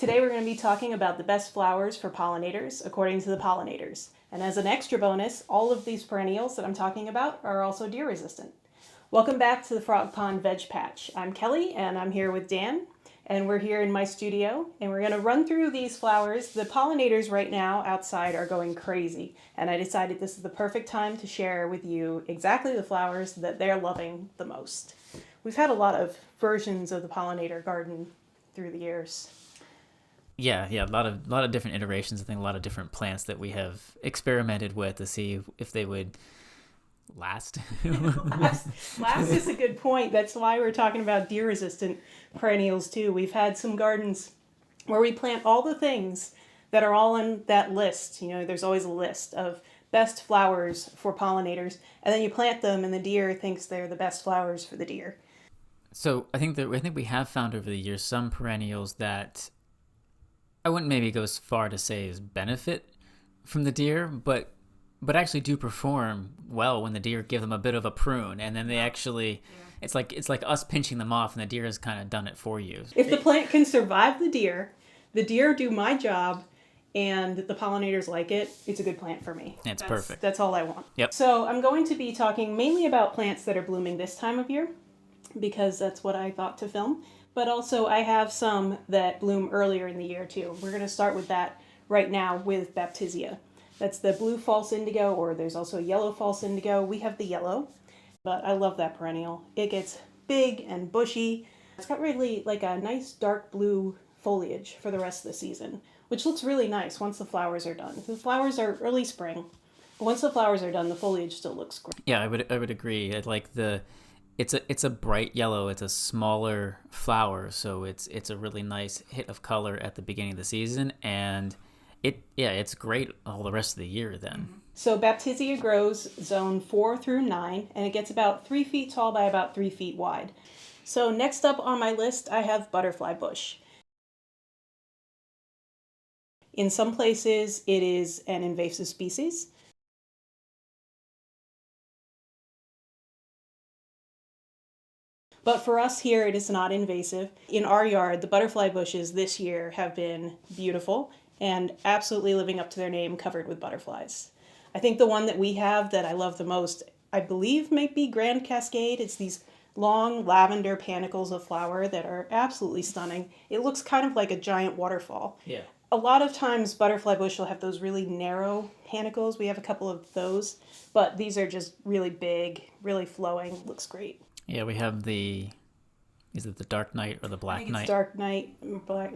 Today we're going to be talking about the best flowers for pollinators according to the pollinators. And as an extra bonus, all of these perennials that I'm talking about are also deer resistant. Welcome back to the Frog Pond Veg Patch. I'm Kelly and I'm here with Dan, and we're here in my studio and we're going to run through these flowers. The pollinators right now outside are going crazy, and I decided this is the perfect time to share with you exactly the flowers that they're loving the most. We've had a lot of versions of the pollinator garden through the years. Yeah, a lot of different iterations. I think a lot of different plants that we have experimented with to see if they would last. Last is a good point. That's why we're talking about deer-resistant perennials too. We've had some gardens where we plant all the things that are all on that list. You know, there's always a list of best flowers for pollinators, and then you plant them, and the deer thinks they're the best flowers for the deer. So I think we have found over the years some perennials that I wouldn't maybe go as far to say as benefit from the deer, but actually do perform well when the deer give them a bit of a prune, and then they actually, it's like us pinching them off, and the deer has kind of done it for you. If the plant can survive the deer do my job, and the pollinators like it, it's a good plant for me. It's perfect. That's all I want. Yep. So I'm going to be talking mainly about plants that are blooming this time of year, because that's what I thought to film. But also I have some that bloom earlier in the year too. We're going to start with that right now with Baptisia. That's the blue false indigo, or there's also yellow false indigo. We have the yellow, but I love that perennial. It gets big and bushy. It's got really like a nice dark blue foliage for the rest of the season, which looks really nice once the flowers are done. The flowers are early spring, but once the flowers are done, the foliage still looks great. Yeah, I would agree. I like it's a bright yellow. It's a smaller flower, so it's a really nice hit of color at the beginning of the season, and it's great all the rest of the year then. So Baptisia grows zone 4 through 9, and it gets about 3 feet tall by about 3 feet wide. So next up on my list, I have butterfly bush. In some places, it is an invasive species. But for us here, it is not invasive. In our yard, the butterfly bushes this year have been beautiful and absolutely living up to their name, covered with butterflies. I think the one that we have that I love the most, I believe, might be Grand Cascade. It's these long lavender panicles of flower that are absolutely stunning. It looks kind of like a giant waterfall. Yeah. A lot of times butterfly bush will have those really narrow panicles. We have a couple of those, but these are just really big, really flowing. Looks great. Yeah, we have is it the Dark Knight or the Black Knight? It's Dark Knight, Black.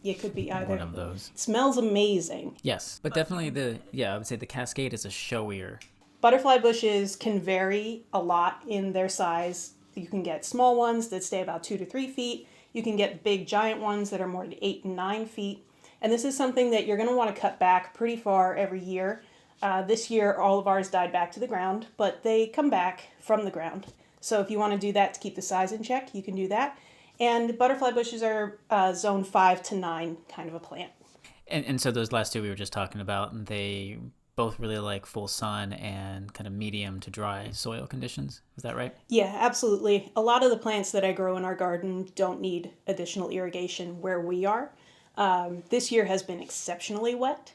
It could be either. One of those. It smells amazing. Yes, but definitely I would say the Cascade is a showier. Butterfly bushes can vary a lot in their size. You can get small ones that stay about 2 to 3 feet. You can get big giant ones that are more than 8 and 9 feet. And this is something that you're going to want to cut back pretty far every year. This year, all of ours died back to the ground, but they come back from the ground. So if you want to do that to keep the size in check, you can do that. And butterfly bushes are zone 5 to 9 kind of a plant. And so those last two we were just talking about, they both really like full sun and kind of medium to dry soil conditions. Is that right? Yeah, absolutely. A lot of the plants that I grow in our garden don't need additional irrigation where we are. This year has been exceptionally wet.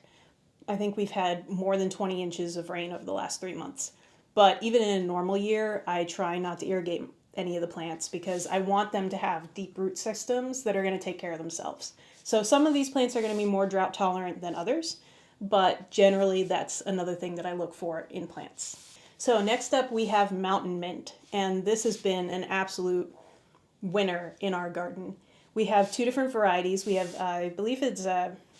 I think we've had more than 20 inches of rain over the last 3 months. But even in a normal year, I try not to irrigate any of the plants because I want them to have deep root systems that are going to take care of themselves. So some of these plants are going to be more drought tolerant than others, but generally that's another thing that I look for in plants. So next up we have mountain mint, and this has been an absolute winner in our garden. We have 2 different varieties. We have, I believe it's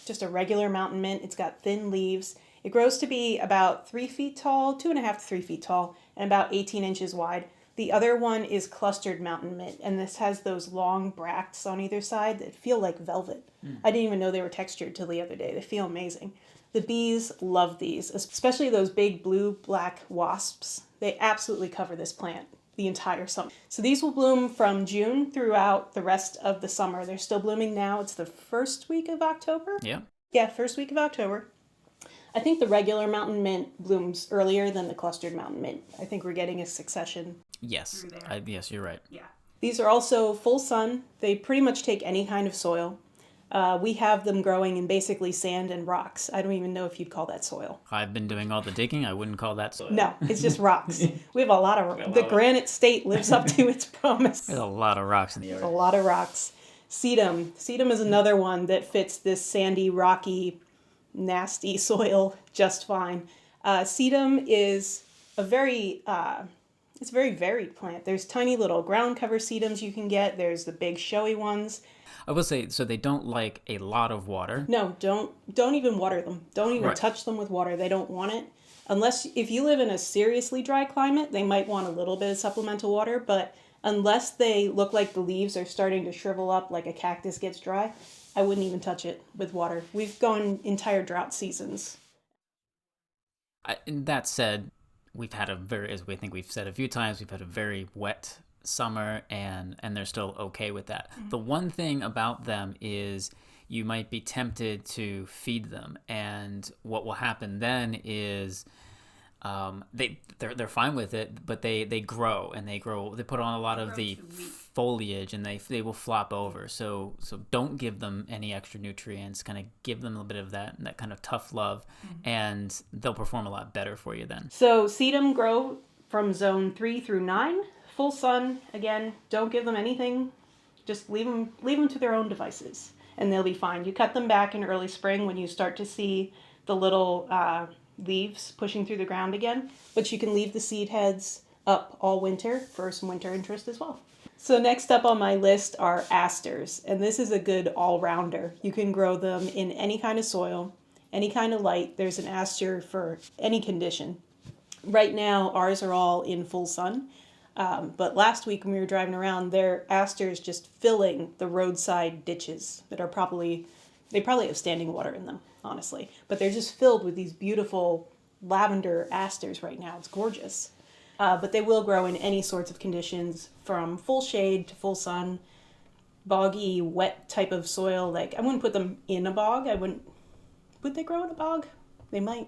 just a regular mountain mint. It's got thin leaves. It grows to be about 3 feet tall, 2.5 to 3 feet tall, and about 18 inches wide. The other one is clustered mountain mint, and this has those long bracts on either side that feel like velvet. I didn't even know they were textured till the other day. They feel amazing. The bees love these, especially those big blue-black wasps. They absolutely cover this plant the entire summer. So these will bloom from June throughout the rest of the summer. They're still blooming now. It's the first week of October. Yeah. Yeah, first week of October. I think the regular mountain mint blooms earlier than the clustered mountain mint. I think we're getting a succession. Yes. Yes, you're right. Yeah. These are also full sun. They pretty much take any kind of soil. We have them growing in basically sand and rocks. I don't even know if you'd call that soil. I've been doing all the digging. I wouldn't call that soil. No, it's just rocks. We have a lot of... The granite state lives up to its promise. There's a lot of rocks in the yard. A lot of rocks. Sedum. Sedum is another one that fits this sandy, rocky, nasty soil just fine. Sedum is a very... it's a very varied plant. There's tiny little ground cover sedums you can get. There's the big showy ones. I will say, so they don't like a lot of water. No, don't even water them. Don't even touch them with water. They don't want it. Unless, if you live in a seriously dry climate, they might want a little bit of supplemental water, but unless they look like the leaves are starting to shrivel up like a cactus gets dry, I wouldn't even touch it with water. We've gone entire drought seasons. And that said, we've had a very, as we think we've said a few times, we've had a very wet summer, and they're still okay with that. Mm-hmm. The one thing about them is you might be tempted to feed them, and what will happen then is they're fine with it, but they grow, and they put on a lot of the foliage, and they will flop over. So don't give them any extra nutrients. Kind of give them a little bit of that kind of tough love, and they'll perform a lot better for you then. So sedum grow from zone 3 through 9. Full sun, again, don't give them anything. Just leave them to their own devices, and they'll be fine. You cut them back in early spring when you start to see the little leaves pushing through the ground again, but you can leave the seed heads up all winter for some winter interest as well. So next up on my list are asters, and this is a good all-rounder. You can grow them in any kind of soil, any kind of light. There's an aster for any condition. Right now, ours are all in full sun. But last week when we were driving around, there are asters just filling the roadside ditches that are they probably have standing water in them, honestly. But they're just filled with these beautiful lavender asters right now. It's gorgeous. But they will grow in any sorts of conditions, from full shade to full sun, boggy, wet type of soil. Like, I wouldn't put them in a bog. Would they grow in a bog? They might.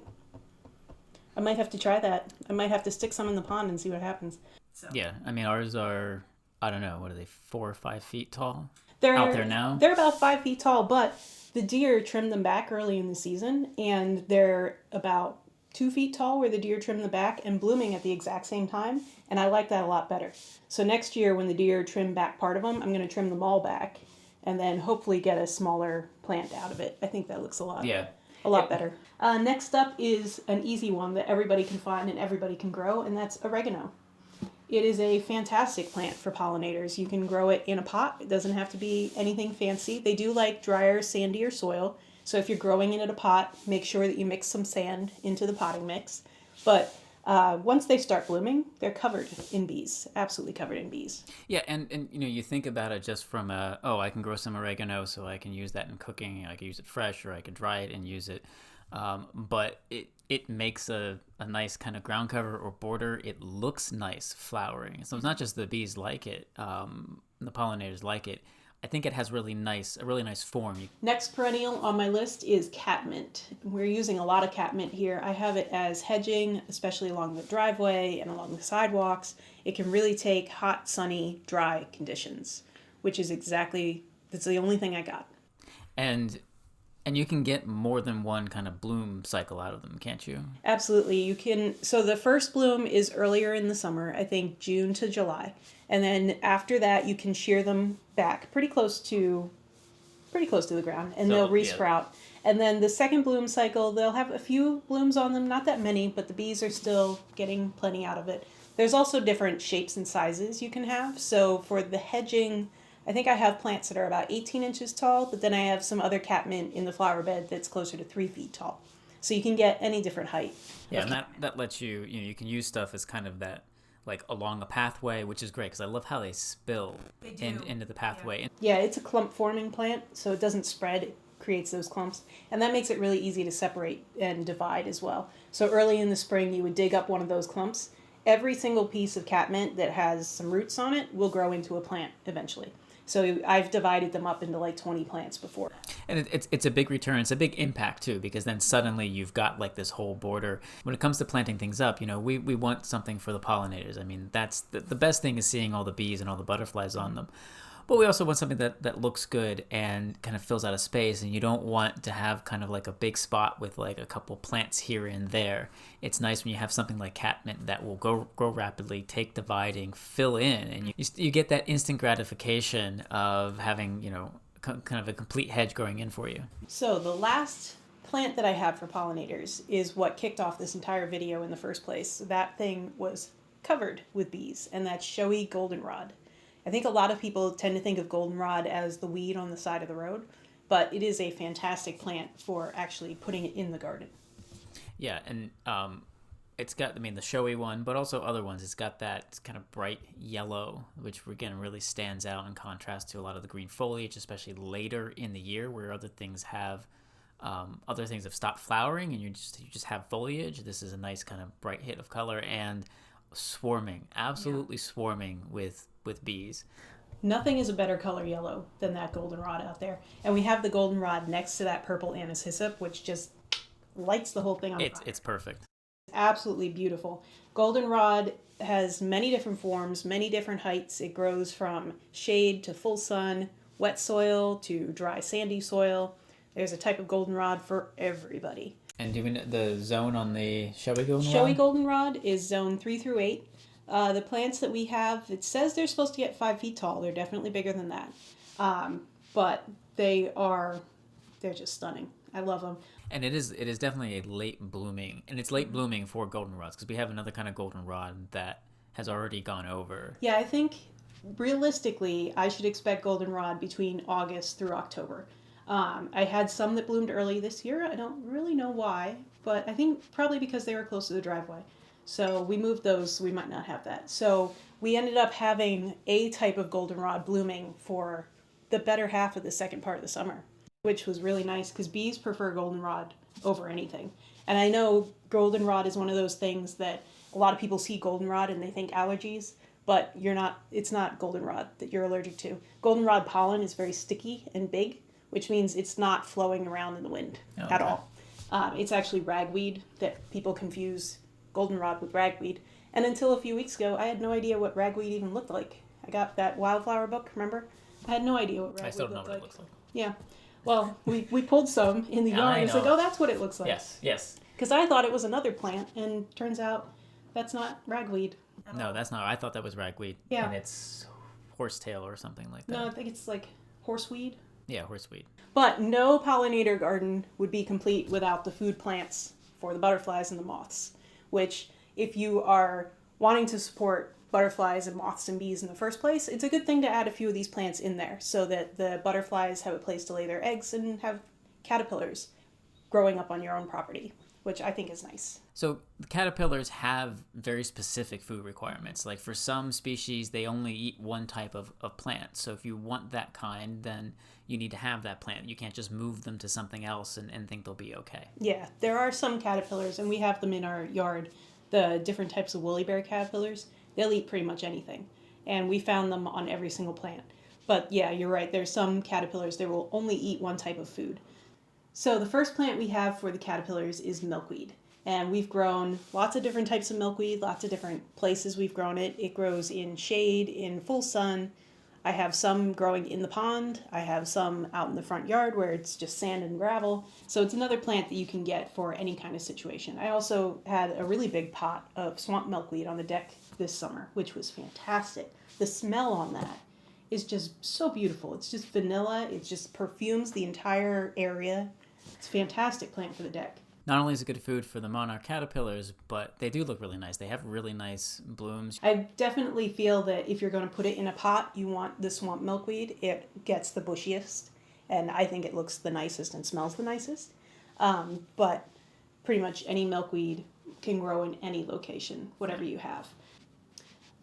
I might have to try that. I might have to stick some in the pond and see what happens. So. Yeah, I mean, ours are, I don't know, what are they, 4 or 5 feet tall? They're out there now? They're about 5 feet tall, but the deer trimmed them back early in the season, and they're about 2 feet tall where the deer trimmed the back and blooming at the exact same time, and I like that a lot better. So next year when the deer trim back part of them, I'm going to trim them all back, and then hopefully get a smaller plant out of it. I think that looks a lot better. Next up is an easy one that everybody can find and everybody can grow, and that's oregano. It is a fantastic plant for pollinators. You can grow it in a pot. It doesn't have to be anything fancy. They do like drier, sandier soil. So if you're growing it in a pot, make sure that you mix some sand into the potting mix. But once they start blooming, they're covered in bees, absolutely covered in bees. Yeah, and you think about it just from I can grow some oregano so I can use that in cooking. I can use it fresh, or I could dry it and use it. But it makes a nice kind of ground cover or border. It looks nice flowering. So it's not just the bees like it, the pollinators like it. I think it has a really nice form. Next perennial on my list is catmint. We're using a lot of catmint here. I have it as hedging, especially along the driveway and along the sidewalks. It can really take hot, sunny, dry conditions, which is that's the only thing I got. And you can get more than one kind of bloom cycle out of them, can't you? Absolutely. You can. So the first bloom is earlier in the summer, I think June to July. And then after that, you can shear them back pretty close to the ground, and they'll resprout. Yeah. And then the second bloom cycle, they'll have a few blooms on them, not that many, but the bees are still getting plenty out of it. There's also different shapes and sizes you can have. So for the hedging, I think I have plants that are about 18 inches tall, but then I have some other catmint in the flower bed that's closer to 3 feet tall. So you can get any different height. Yeah, and that lets you can use stuff as kind of that, like along a pathway, which is great because I love how they spill into the pathway. Yeah, it's a clump forming plant, so it doesn't spread. It creates those clumps, and that makes it really easy to separate and divide as well. So early in the spring, you would dig up one of those clumps. Every single piece of catmint that has some roots on it will grow into a plant eventually. So I've divided them up into like 20 plants before. And it's a big return. It's a big impact too, because then suddenly you've got like this whole border. When it comes to planting things up, we want something for the pollinators. I mean, that's the best thing is seeing all the bees and all the butterflies on them. But we also want something that looks good and kind of fills out a space, and you don't want to have kind of like a big spot with like a couple plants here and there. It's nice when you have something like catmint that will grow rapidly, take dividing, fill in, and you get that instant gratification of having, kind of a complete hedge growing in for you. So the last plant that I have for pollinators is what kicked off this entire video in the first place. That thing was covered with bees, and that's Showy Goldenrod. I think a lot of people tend to think of goldenrod as the weed on the side of the road, but it is a fantastic plant for actually putting it in the garden. Yeah, and it's got, the showy one, but also other ones. It's got that kind of bright yellow, which again really stands out in contrast to a lot of the green foliage, especially later in the year where other things have stopped flowering and you just have foliage. This is a nice kind of bright hit of color and swarming, absolutely swarming with bees. Nothing is a better color yellow than that goldenrod out there. And we have the goldenrod next to that purple anise hyssop, which just lights the whole thing on fire. It's perfect. Absolutely beautiful. Goldenrod has many different forms, many different heights. It grows from shade to full sun, wet soil to dry sandy soil. There's a type of goldenrod for everybody. And do we know the zone on the showy goldenrod? Showy goldenrod is zone 3 through 8. The plants that we have, it says they're supposed to get 5 feet tall. They're definitely bigger than that. But they're just stunning. I love them. And it is definitely a late blooming, and it's late blooming for goldenrods because we have another kind of goldenrod that has already gone over. Yeah, I think realistically, I should expect goldenrod between August through October. I had some that bloomed early this year. I don't really know why, but I think probably because they were close to the driveway. So we moved those, so we might not have that. So we ended up having a type of goldenrod blooming for the better half of the second part of the summer, which was really nice because bees prefer goldenrod over anything. And I know goldenrod is one of those things that a lot of people see goldenrod and they think allergies, but it's not goldenrod that you're allergic to. Goldenrod pollen is very sticky and big, which means it's not flowing around in the wind at all. It's actually ragweed that people confuse goldenrod with ragweed. And until a few weeks ago, I had no idea what ragweed even looked like. I got that wildflower book, remember? I had no idea what ragweed I still don't know looked what like. it looks like. Yeah. Well, we pulled some in the yard. It's like, oh, that's what it looks like. Yes. Because I thought it was another plant, and turns out that's not ragweed. No, that's not. I thought that was ragweed. Yeah. And it's horsetail or something like that. No, I think it's like horseweed. Yeah, horseweed. But no pollinator garden would be complete without the food plants for the butterflies and the moths, which if you are wanting to support butterflies and moths and bees in the first place, it's a good thing to add a few of these plants in there so that the butterflies have a place to lay their eggs and have caterpillars growing up on your own property, which I think is nice. So the caterpillars have very specific food requirements. Like for some species, they only eat one type of plant. So if you want that kind, then you need to have that plant. You can't just move them to something else and think they'll be okay. Yeah, there are some caterpillars, and we have them in our yard, the different types of woolly bear caterpillars. They'll eat pretty much anything. And we found them on every single plant. But yeah, you're right. There's some caterpillars that will only eat one type of food. So the first plant we have for the caterpillars is milkweed. And we've grown lots of different types of milkweed, lots of different places we've grown it. It grows in shade, in full sun. I have some growing in the pond. I have some out in the front yard where it's just sand and gravel. So it's another plant that you can get for any kind of situation. I also had a really big pot of swamp milkweed on the deck this summer, which was fantastic. The smell on that is just so beautiful. It's just vanilla. It just perfumes the entire area. It's a fantastic plant for the deck. Not only is it good food for the monarch caterpillars, but they do look really nice. They have really nice blooms. I definitely feel that if you're going to put it in a pot, you want the swamp milkweed. It gets the bushiest, and I think it looks the nicest and smells the nicest. But pretty much any milkweed can grow in any location, whatever you have.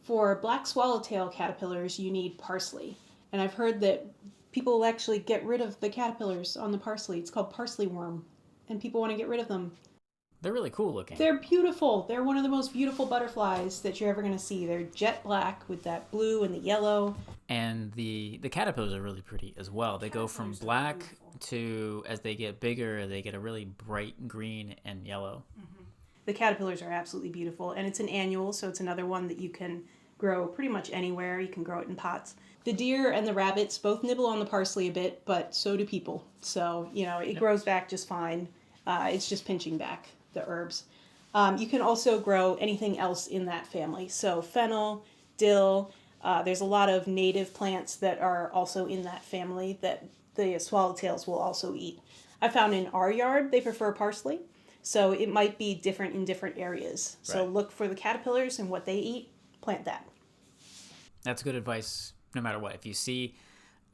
For black swallowtail caterpillars, you need parsley. And I've heard that people actually get rid of the caterpillars on the parsley. It's called parsley worm. And people want to get rid of them. They're really cool looking. They're beautiful. They're one of the most beautiful butterflies that you're ever going to see. They're jet black with that blue and the yellow. And the caterpillars are really pretty as well. They go from black to, as they get bigger, they get a really bright green and yellow. Mm-hmm. The caterpillars are absolutely beautiful. And it's an annual, so it's another one that you can grow pretty much anywhere. You can grow it in pots. The deer and the rabbits both nibble on the parsley a bit, but so do people. So, it grows back just fine. It's just pinching back the herbs. You can also grow anything else in that family. So fennel, dill, there's a lot of native plants that are also in that family that the swallowtails will also eat. I found in our yard they prefer parsley, so it might be different in different areas. So look for the caterpillars and what they eat, plant that. That's good advice no matter what. If you see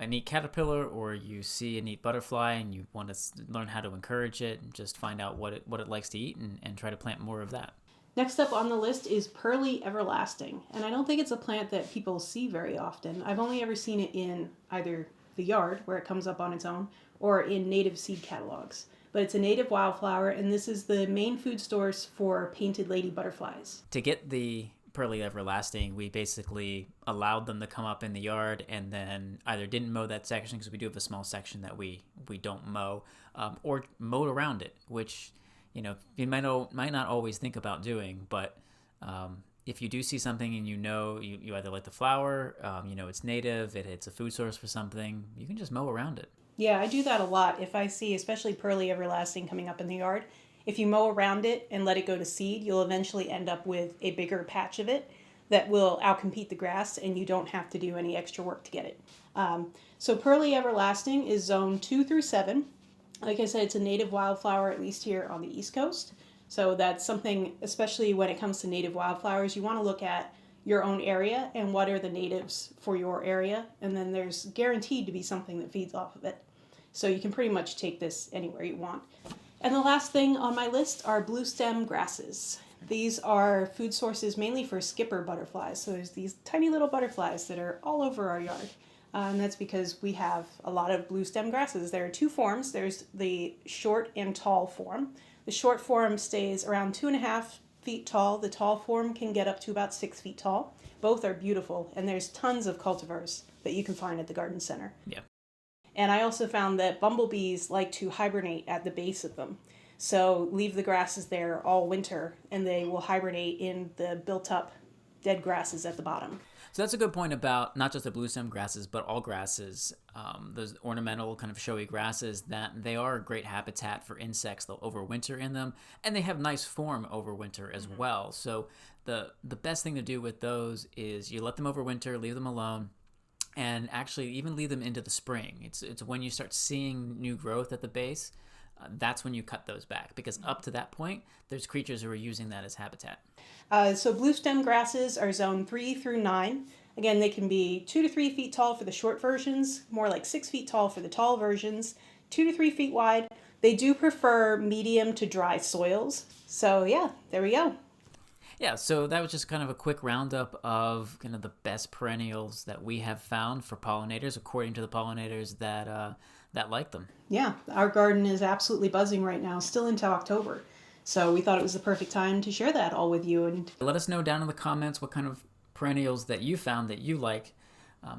a neat caterpillar or you see a neat butterfly and you want to learn how to encourage it, just find out what it likes to eat and try to plant more of that. Next up on the list is Pearly Everlasting, and I don't think it's a plant that people see very often. I've only ever seen it in either the yard, where it comes up on its own, or in native seed catalogs. But it's a native wildflower, and this is the main food source for painted lady butterflies. To get the Pearly Everlasting, we basically allowed them to come up in the yard and then either didn't mow that section, because we do have a small section that we don't mow, or mowed around it, which you might not always think about doing, but if you do see something and you either like the flower, it's native, it's a food source for something, you can just mow around it. Yeah, I do that a lot. If I see especially Pearly Everlasting coming up in the yard, if you mow around it and let it go to seed, you'll eventually end up with a bigger patch of it that will outcompete the grass, and you don't have to do any extra work to get it. So Pearly Everlasting is zone 2 through 7. Like I said, it's a native wildflower, at least here on the East Coast. So that's something, especially when it comes to native wildflowers, you want to look at your own area and what are the natives for your area. And then there's guaranteed to be something that feeds off of it. So you can pretty much take this anywhere you want. And the last thing on my list are bluestem grasses. These are food sources mainly for skipper butterflies. So there's these tiny little butterflies that are all over our yard. And that's because we have a lot of bluestem grasses. There are two forms. There's the short and tall form. The short form stays around 2.5 feet tall. The tall form can get up to about 6 feet tall. Both are beautiful, and there's tons of cultivars that you can find at the garden center. Yeah. And I also found that bumblebees like to hibernate at the base of them. So leave the grasses there all winter, and they will hibernate in the built-up dead grasses at the bottom. So that's a good point about not just the bluestem grasses, but all grasses, those ornamental kind of showy grasses, that they are a great habitat for insects. They'll overwinter in them, and they have nice form overwinter as well. So the best thing to do with those is you let them overwinter, leave them alone, and actually even leave them into the spring. It's when you start seeing new growth at the base, that's when you cut those back, because up to that point, there's creatures who are using that as habitat. So bluestem grasses are zone 3 through 9. Again, they can be 2 to 3 feet tall for the short versions, more like 6 feet tall for the tall versions, 2 to 3 feet wide. They do prefer medium to dry soils. So yeah, there we go. Yeah, so that was just kind of a quick roundup of kind of the best perennials that we have found for pollinators, according to the pollinators that like them. Yeah, our garden is absolutely buzzing right now, still into October. So we thought it was the perfect time to share that all with you. And let us know down in the comments what kind of perennials that you found that you like,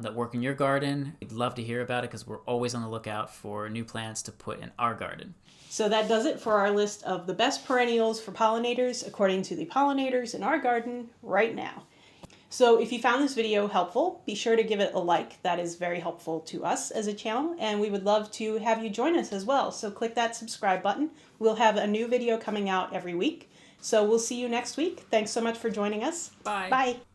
that work in your garden. We'd love to hear about it, because we're always on the lookout for new plants to put in our garden. So that does it for our list of the best perennials for pollinators according to the pollinators in our garden right now. So if you found this video helpful, be sure to give it a like. That is very helpful to us as a channel, and we would love to have you join us as well. So click that subscribe button. We'll have a new video coming out every week. So we'll see you next week. Thanks so much for joining us. Bye. Bye.